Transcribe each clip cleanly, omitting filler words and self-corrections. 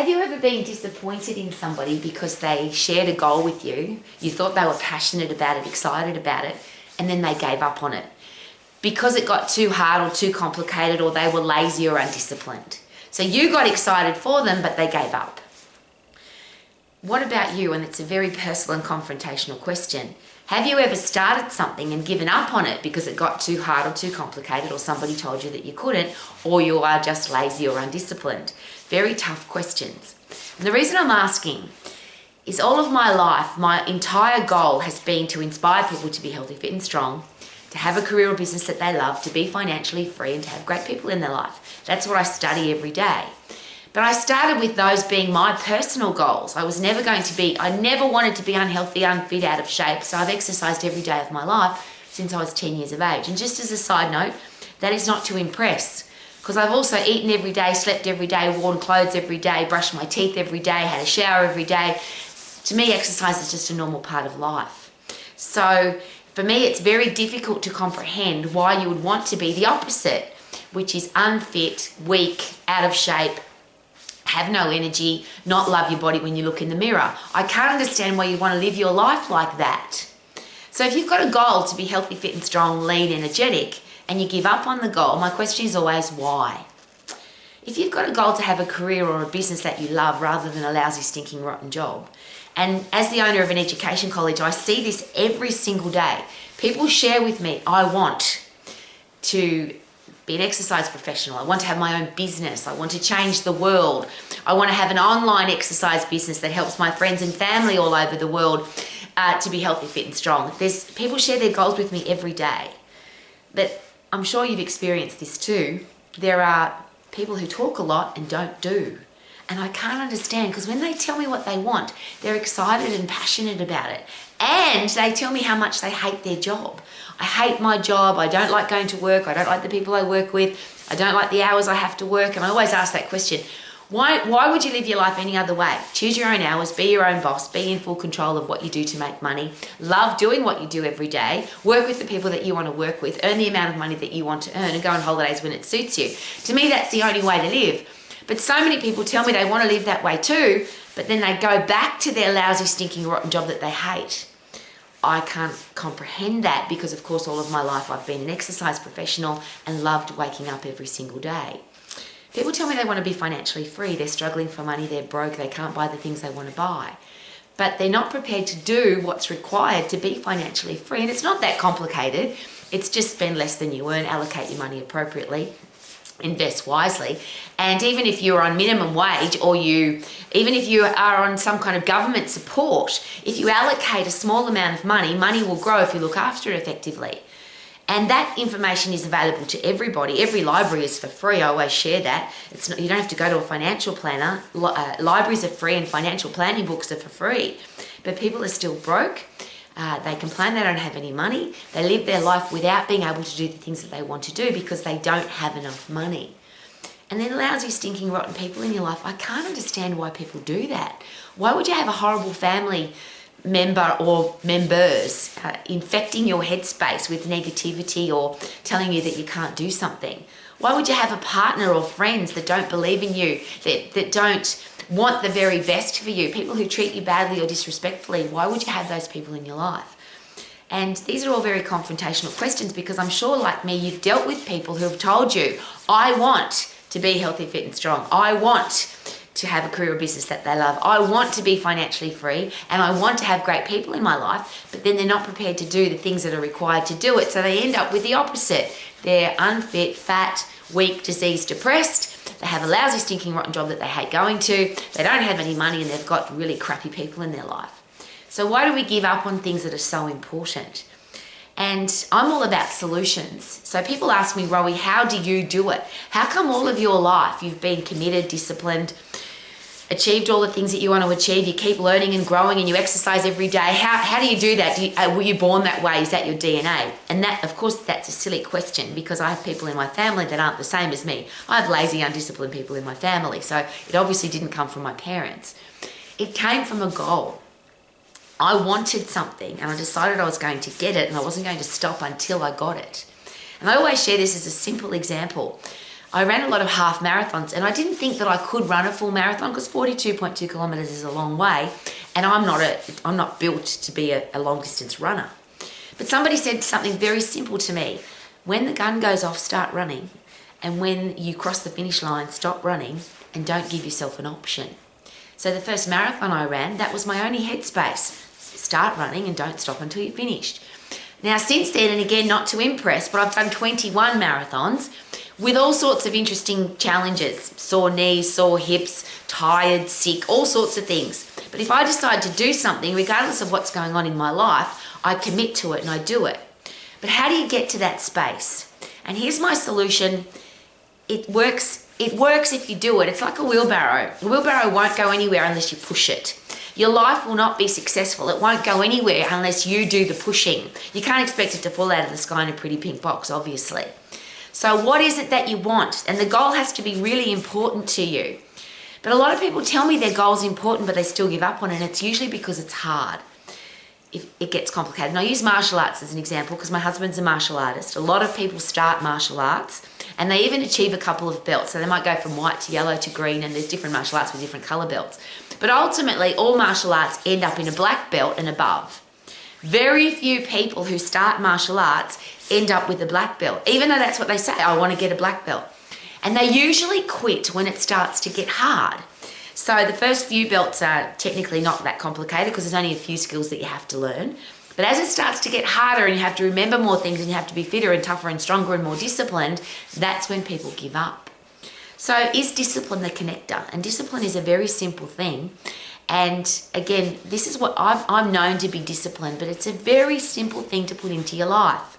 Have you ever been disappointed in somebody because they shared a goal with you, you thought they were passionate about it, excited about it, and then they gave up on it because it got too hard or too complicated, or they were lazy or undisciplined? So you got excited for them, but they gave up. What about you? And it's a very personal and confrontational question. Have you ever started something and given up on it because it got too hard or too complicated, or somebody told you that you couldn't, or you are just lazy or undisciplined? Very tough questions. And the reason I'm asking is all of my life, my entire goal has been to inspire people to be healthy, fit and strong, to have a career or business that they love, to be financially free and to have great people in their life. That's what I study every day. But I started with those being my personal goals. I never wanted to be unhealthy, unfit, out of shape. So I've exercised every day of my life since I was 10 years of age. And just as a side note, that is not to impress, because I've also eaten every day, slept every day, worn clothes every day, brushed my teeth every day, had a shower every day. To me, exercise is just a normal part of life. So for me, it's very difficult to comprehend why you would want to be the opposite, which is unfit, weak, out of shape, have no energy, not love your body when you look in the mirror. I can't understand why you want to live your life like that. So if you've got a goal to be healthy, fit and strong, lean, energetic, and you give up on the goal, my question is always why? If you've got a goal to have a career or a business that you love rather than a lousy, stinking, rotten job, and as the owner of an education college, I see this every single day. People share with me, I want to be an exercise professional. I want to have my own business. I want to change the world. I want to have an online exercise business that helps my friends and family all over the world to be healthy, fit and strong. People share their goals with me every day. But I'm sure you've experienced this too. There are people who talk a lot and don't do. And I can't understand, because when they tell me what they want, they're excited and passionate about it. And they tell me how much they hate their job. I hate my job. I don't like going to work. I don't like the people I work with. I don't like the hours I have to work. And I always ask that question. Why would you live your life any other way? Choose your own hours, be your own boss, be in full control of what you do to make money, love doing what you do every day, work with the people that you want to work with, earn the amount of money that you want to earn, and go on holidays when it suits you. To me, that's the only way to live. But so many people tell me they want to live that way too, but then they go back to their lousy, stinking, rotten job that they hate. I can't comprehend that, because of course all of my life I've been an exercise professional and loved waking up every single day. People tell me they want to be financially free. They're struggling for money, they're broke, they can't buy the things they want to buy. But they're not prepared to do what's required to be financially free. And it's not that complicated. It's just spend less than you earn, allocate your money appropriately, invest wisely. And even if you're on minimum wage, or even if you are on some kind of government support, if you allocate a small amount of money, money will grow if you look after it effectively. And that information is available to everybody. Every library is for free. I always share that. You don't have to go to a financial planner. Libraries are free and financial planning books are for free. But people are still broke. They complain they don't have any money. They live their life without being able to do the things that they want to do because they don't have enough money. And then lousy, stinking, rotten people in your life, I can't understand why people do that. Why would you have a horrible family member or members infecting your headspace with negativity or telling you that you can't do something? Why would you have a partner or friends that don't believe in you, that don't want the very best for you, people who treat you badly or disrespectfully? Why would you have those people in your life? And these are all very confrontational questions, because I'm sure, like me, you've dealt with people who have told you, I want to be healthy, fit and strong. I want to have a career or business that they love. I want to be financially free, and I want to have great people in my life, but then they're not prepared to do the things that are required to do it. So they end up with the opposite. They're unfit, fat, weak, diseased, depressed. They have a lousy, stinking, rotten job that they hate going to. They don't have any money, and they've got really crappy people in their life. So why do we give up on things that are so important? And I'm all about solutions. So people ask me, Rowie, how do you do it? How come all of your life you've been committed, disciplined, achieved all the things that you want to achieve, you keep learning and growing, and you exercise every day? How do you do that? Were you born that way? Is that your DNA? And that, of course, that's a silly question, because I have people in my family that aren't the same as me. I have lazy, undisciplined people in my family, so it obviously didn't come from my parents. It came from a goal. I wanted something, and I decided I was going to get it, and I wasn't going to stop until I got it. And I always share this as a simple example. I ran a lot of half marathons, and I didn't think that I could run a full marathon because 42.2 kilometers is a long way, and I'm not built to be a long distance runner. But somebody said something very simple to me. When the gun goes off, start running. And when you cross the finish line, stop running and don't give yourself an option. So the first marathon I ran, that was my only headspace. Start running and don't stop until you're finished. Now since then, and again, not to impress, but I've done 21 marathons with all sorts of interesting challenges. Sore knees, sore hips, tired, sick, all sorts of things. But if I decide to do something, regardless of what's going on in my life, I commit to it and I do it. But how do you get to that space? And here's my solution. It works if you do it. It's like a wheelbarrow. A wheelbarrow won't go anywhere unless you push it. Your life will not be successful. It won't go anywhere unless you do the pushing. You can't expect it to fall out of the sky in a pretty pink box, obviously. So what is it that you want? And the goal has to be really important to you. But a lot of people tell me their goal's important, but they still give up on it. And it's usually because it's hard. If it gets complicated. And I use martial arts as an example because my husband's a martial artist. A lot of people start martial arts and they even achieve a couple of belts. So they might go from white to yellow to green, and there's different martial arts with different color belts. But ultimately, all martial arts end up in a black belt and above. Very few people who start martial arts end up with a black belt, even though that's what they say, I want to get a black belt. And they usually quit when it starts to get hard. So the first few belts are technically not that complicated because there's only a few skills that you have to learn. But as it starts to get harder and you have to remember more things and you have to be fitter and tougher and stronger and more disciplined, that's when people give up. So is discipline the connector? And discipline is a very simple thing. And again, this is what I'm known to be disciplined, but it's a very simple thing to put into your life.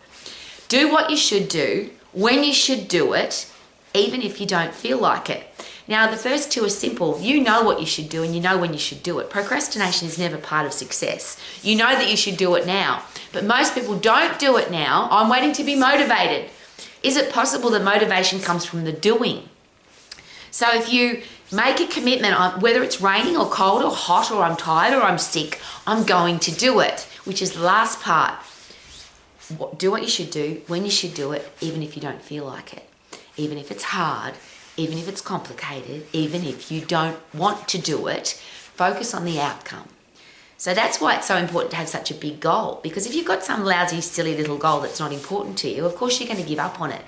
Do what you should do, when you should do it, even if you don't feel like it. Now, the first two are simple. You know what you should do and you know when you should do it. Procrastination is never part of success. You know that you should do it now, but most people don't do it now. I'm waiting to be motivated. Is it possible that motivation comes from the doing? So if you make a commitment, whether it's raining or cold or hot or I'm tired or I'm sick, I'm going to do it, which is the last part. Do what you should do, when you should do it, even if you don't feel like it. Even if it's hard, even if it's complicated, even if you don't want to do it, focus on the outcome. So that's why it's so important to have such a big goal, because if you've got some lousy, silly little goal that's not important to you, of course you're going to give up on it.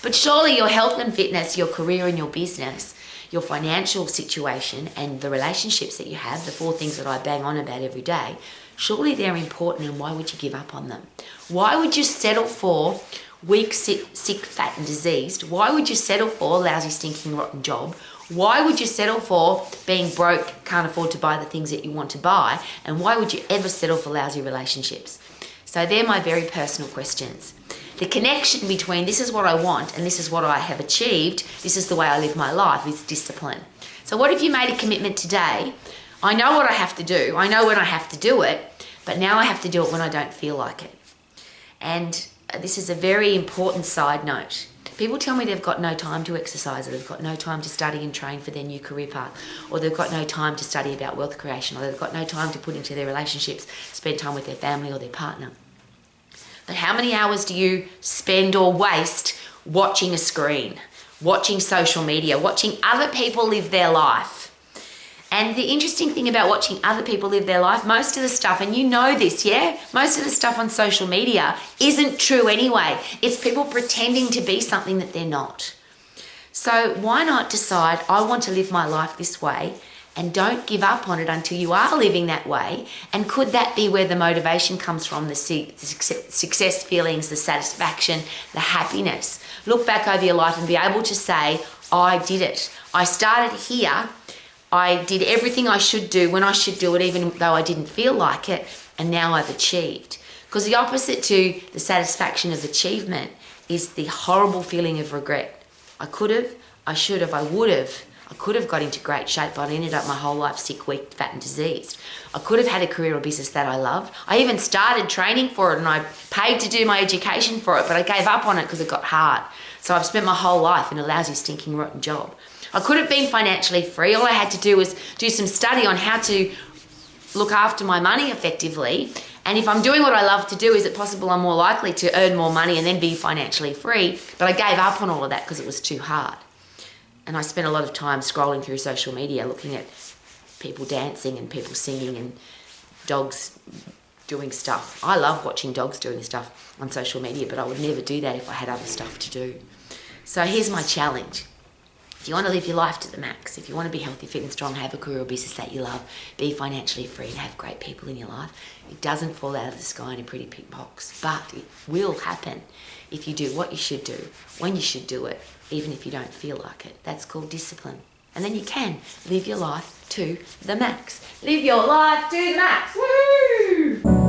But surely your health and fitness, your career and your business, your financial situation and the relationships that you have, the 4 things that I bang on about every day, surely they're important, and why would you give up on them? Why would you settle for weak, sick, fat and diseased? Why would you settle for a lousy, stinking, rotten job? Why would you settle for being broke, can't afford to buy the things that you want to buy? And why would you ever settle for lousy relationships? So they're my very personal questions. The connection between this is what I want and this is what I have achieved, this is the way I live my life, is discipline. So what if you made a commitment today? I know what I have to do. I know when I have to do it, but now I have to do it when I don't feel like it. And this is a very important side note. People tell me they've got no time to exercise, or they've got no time to study and train for their new career path, or they've got no time to study about wealth creation, or they've got no time to put into their relationships, spend time with their family or their partner. But how many hours do you spend or waste watching a screen, watching social media, watching other people live their life? And the interesting thing about watching other people live their life, most of the stuff, and you know this, yeah? Most of the stuff on social media isn't true anyway. It's people pretending to be something that they're not. So why not decide, I want to live my life this way, and don't give up on it until you are living that way? And could that be where the motivation comes from, the success feelings, the satisfaction, the happiness? Look back over your life and be able to say, I did it. I started here. I did everything I should do when I should do it, even though I didn't feel like it, and now I've achieved. Because the opposite to the satisfaction of achievement is the horrible feeling of regret. I could have, I should have, I would have. I could have got into great shape, but I ended up my whole life sick, weak, fat and diseased. I could have had a career or business that I loved. I even started training for it and I paid to do my education for it, but I gave up on it because it got hard. So I've spent my whole life in a lousy, stinking, rotten job. I could have been financially free. All I had to do was do some study on how to look after my money effectively. And if I'm doing what I love to do, is it possible I'm more likely to earn more money and then be financially free? But I gave up on all of that because it was too hard. And I spent a lot of time scrolling through social media looking at people dancing and people singing and dogs doing stuff. I love watching dogs doing stuff on social media, but I would never do that if I had other stuff to do. So here's my challenge. If you want to live your life to the max, if you want to be healthy, fit and strong, have a career or business that you love, be financially free and have great people in your life, it doesn't fall out of the sky in a pretty pink box, but it will happen if you do what you should do, when you should do it, even if you don't feel like it. That's called discipline. And then you can live your life to the max. Live your life to the max. Woohoo!